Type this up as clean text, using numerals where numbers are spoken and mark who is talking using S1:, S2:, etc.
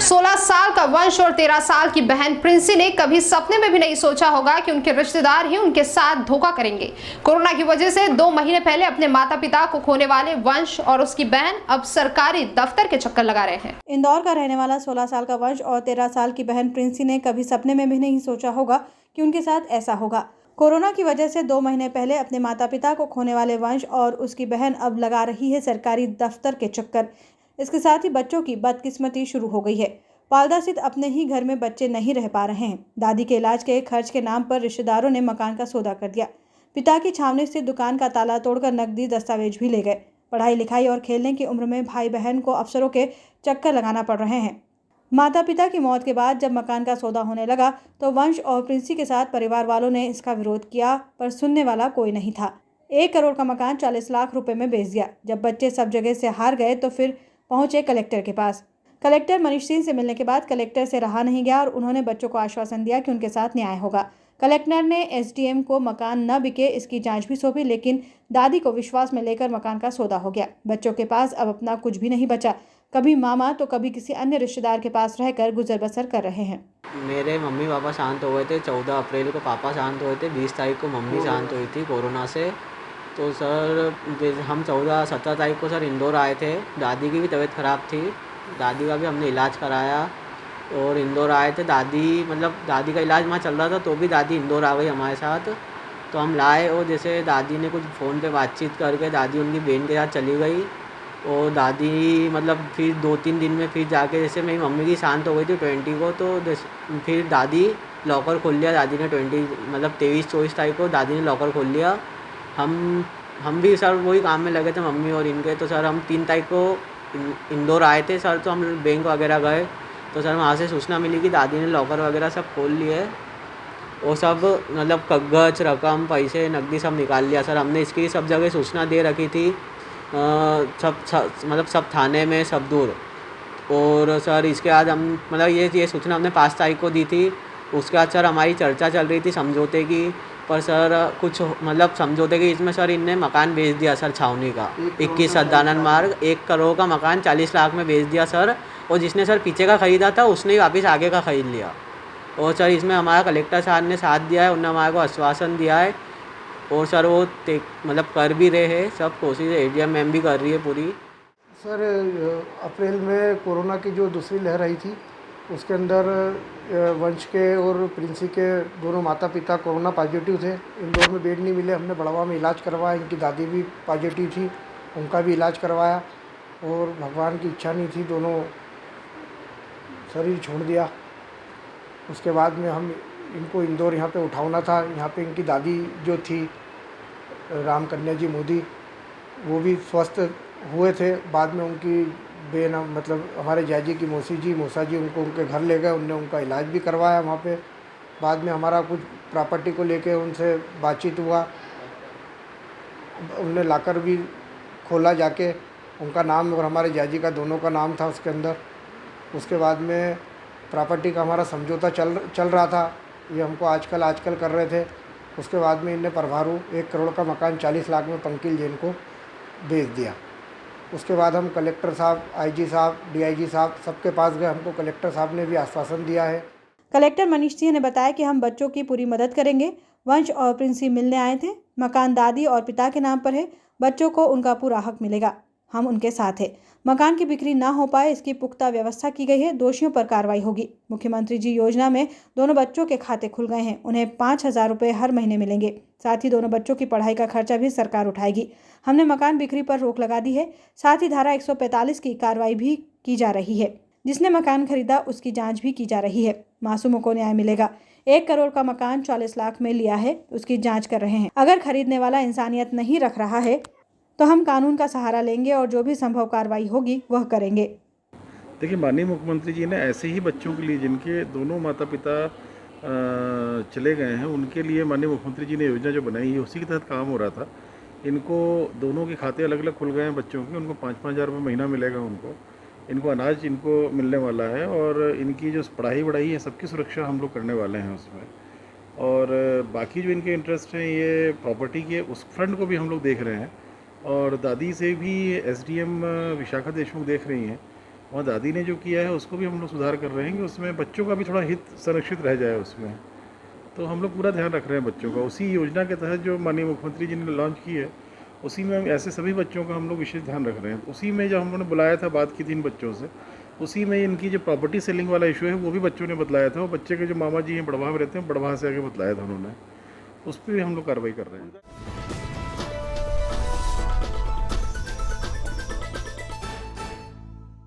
S1: 16 साल का वंश और 13 साल की बहन प्रिंसी ने कभी सपने में भी नहीं सोचा होगा कि उनके रिश्तेदार ही उनके साथ धोखा करेंगे। कोरोना की वजह से 2 महीने पहले अपने माता पिता को खोने वाले वंश और उसकी बहन अब सरकारी दफ्तर के चक्कर लगा रहे हैं।
S2: इंदौर का रहने वाला 16 साल का वंश और 13 साल की बहन प्रिंसी ने कभी सपने में भी नहीं सोचा होगा कि उनके साथ ऐसा होगा। कोरोना की वजह से 2 महीने पहले अपने माता पिता को खोने वाले वंश और उसकी बहन अब लगा रही है सरकारी दफ्तर के चक्कर। इसके साथ ही बच्चों की बदकिस्मती शुरू हो गई है। पालदा स्थित अपने ही घर में बच्चे नहीं रह पा रहे हैं। दादी के इलाज के खर्च के नाम पर रिश्तेदारों ने मकान का सौदा कर दिया। पिता की छावनी स्थित दुकान का ताला तोड़कर नकदी दस्तावेज भी ले गए। पढ़ाई लिखाई और खेलने की उम्र में भाई बहन को अफसरों के चक्कर लगाना पड़ रहे हैं। माता पिता की मौत के बाद जब मकान का सौदा होने लगा तो वंश और प्रिंसी के साथ परिवार वालों ने इसका विरोध किया, पर सुनने वाला कोई नहीं था। 1 करोड़ का मकान 40 लाख रुपए में बेच दिया। जब बच्चे सब जगह से हार गए तो फिर पहुंचे कलेक्टर के पास। कलेक्टर मनीष सिंह से मिलने के बाद कलेक्टर से रहा नहीं गया और उन्होंने बच्चों को आश्वासन दिया कि उनके साथ न्याय होगा। कलेक्टर ने एसडीएम को मकान न बिके इसकी जांच भी सौंपी, लेकिन दादी को विश्वास में लेकर मकान का सौदा हो गया। बच्चों के पास अब अपना कुछ भी नहीं बचा। कभी मामा तो कभी किसी अन्य रिश्तेदार के पास रहकर गुजर बसर कर रहे हैं।
S3: मेरे मम्मी पापा शांत हो गए थे। 14 अप्रैल को पापा शांत हुए थे। 20 तारीख को मम्मी शांत हुई थी कोरोना से। तो सर हम 17 तारीख को सर इंदौर आए थे। दादी की भी तबीयत ख़राब थी। दादी का भी हमने इलाज कराया और इंदौर आए थे। दादी का इलाज वहाँ चल रहा था तो भी दादी इंदौर आ गई हमारे साथ। तो हम लाए और जैसे दादी ने कुछ फ़ोन पे बातचीत करके दादी उनकी बहन के साथ चली गई। और दादी फिर 2-3 दिन में फिर जाके जैसे मेरी मम्मी की शांत हो गई थी 20 को, तो फिर दादी लॉकर खोल लिया। दादी ने 23-24 तारीख को दादी ने लॉकर खोल लिया। हम भी सर वही काम में लगे थे मम्मी और इनके। तो सर हम 3 तारीख को इंदौर आए थे सर। तो हम बैंक वगैरह गए तो सर वहाँ से सूचना मिली कि दादी ने लॉकर वगैरह सब खोल लिए और सब कागज रकम पैसे नकदी सब निकाल लिया सर। हमने इसकी सब जगह सूचना दे रखी थी, सब थाने में सब दूर। और सर इसके बाद हम ये सूचना हमने 5 तारीख को दी थी। उसके बाद सर हमारी चर्चा चल रही थी समझौते की, पर सर कुछ समझौते के इसमें सर इनने मकान बेच दिया सर छावनी का 21 सद्दानंद मार्ग 1 करोड़ का मकान 40 लाख में बेच दिया सर। और जिसने सर पीछे का ख़रीदा था उसने ही वापस आगे का ख़रीद लिया। और सर इसमें हमारा कलेक्टर साहब ने साथ दिया है। उन्होंने हमारे को आश्वासन दिया है और सर वो कर भी रहे हैं सब कोशिश। एडीएम मैम भी कर रही है पूरी।
S4: सर अप्रैल में कोरोना की जो दूसरी लहर आई थी उसके अंदर वंश के और प्रिंसी के दोनों माता पिता कोरोना पॉजिटिव थे। इंदौर में बेड नहीं मिले, हमने बड़वा में इलाज करवाया। इनकी दादी भी पॉजिटिव थी, उनका भी इलाज करवाया और भगवान की इच्छा नहीं थी, दोनों शरीर छोड़ दिया। उसके बाद में हम इनको इंदौर यहाँ पे उठाना था। यहाँ पे इनकी दादी जो थी राम कन्या जी मोदी, वो भी स्वस्थ हुए थे। बाद में उनकी बेन हमारे जाजी की मौसा जी उनको उनके घर ले गए। उनने उनका इलाज भी करवाया वहाँ पे। बाद में हमारा कुछ प्रॉपर्टी को लेके उनसे बातचीत हुआ। उनने लाकर भी खोला जाके, उनका नाम और हमारे जाजी का दोनों का नाम था उसके अंदर। उसके बाद में प्रॉपर्टी का हमारा समझौता चल रहा था। ये हमको आजकल कर रहे थे। उसके बाद में इनने प्रभारू 1 करोड़ का मकान 40 लाख में पंकिल जैन को बेच दिया। उसके बाद हम कलेक्टर साहब, आईजी साहब, डीआईजी साहब सबके पास गए। हमको कलेक्टर साहब ने भी आश्वासन दिया है।
S2: कलेक्टर मनीष सिंह ने बताया कि हम बच्चों की पूरी मदद करेंगे। वंश और प्रिंसी मिलने आए थे। मकान दादी और पिता के नाम पर है। बच्चों को उनका पूरा हक मिलेगा। हम उनके साथ हैं। मकान की बिक्री ना हो पाए इसकी पुख्ता व्यवस्था की गई है। दोषियों पर कार्रवाई होगी। मुख्यमंत्री जी योजना में दोनों बच्चों के खाते खुल गए हैं। उन्हें 5,000 रुपये हर महीने मिलेंगे। साथ ही दोनों बच्चों की पढ़ाई का खर्चा भी सरकार उठाएगी। हमने मकान बिक्री पर रोक लगा दी है। साथ ही धारा 145 की कार्रवाई भी की जा रही है। जिसने मकान खरीदा उसकी जांच भी की जा रही है। मासूमों को न्याय मिलेगा। 1 करोड़ का मकान 40 लाख में लिया है, उसकी जांच कर रहे हैं। अगर खरीदने वाला इंसानियत नहीं रख रहा है तो हम कानून का सहारा लेंगे और जो भी संभव कार्रवाई होगी वह करेंगे।
S5: देखिए, माननीय मुख्यमंत्री जी ने ऐसे ही बच्चों के लिए जिनके दोनों माता पिता चले गए हैं, उनके लिए माननीय मुख्यमंत्री जी ने योजना जो बनाई है उसी के तहत काम हो रहा था। इनको दोनों के खाते अलग अलग खुल गए हैं बच्चों के। उनको 5-5 हज़ार रुपये महीना मिलेगा। इनको अनाज इनको मिलने वाला है और इनकी जो पढ़ाई वढ़ाई है सबकी सुरक्षा हम लोग करने वाले हैं उसमें। और बाकी जो इनके इंटरेस्ट हैं ये प्रॉपर्टी के, उस फ्रंट को भी हम लोग देख रहे हैं। और दादी से भी एसडीएम विशाखा देशमुख देख रही हैं वहाँ दादी ने जो किया है उसको भी हम लोग सुधार कर रहे हैं कि उसमें बच्चों का भी थोड़ा हित संरक्षित रह जाए उसमें। तो हम लोग पूरा ध्यान रख रहे हैं बच्चों का। उसी योजना के तहत जो माननीय मुख्यमंत्री जी ने लॉन्च की है, उसी में हम ऐसे सभी बच्चों का हम लोग विशेष ध्यान रख रहे हैं। उसी में जब हम लोगों ने बुलाया था, बात की थी इन बच्चों से, उसी में इनकी जो प्रॉपर्टी सेलिंग वाला इशू है वो भी बच्चों ने बतलाया था। वो बच्चे के जो मामा जी हैं बड़वाह में रहते हैं, बड़वाह से आगे बतलाया था उन्होंने। उस पर भी हम लोग कार्रवाई कर रहे हैं।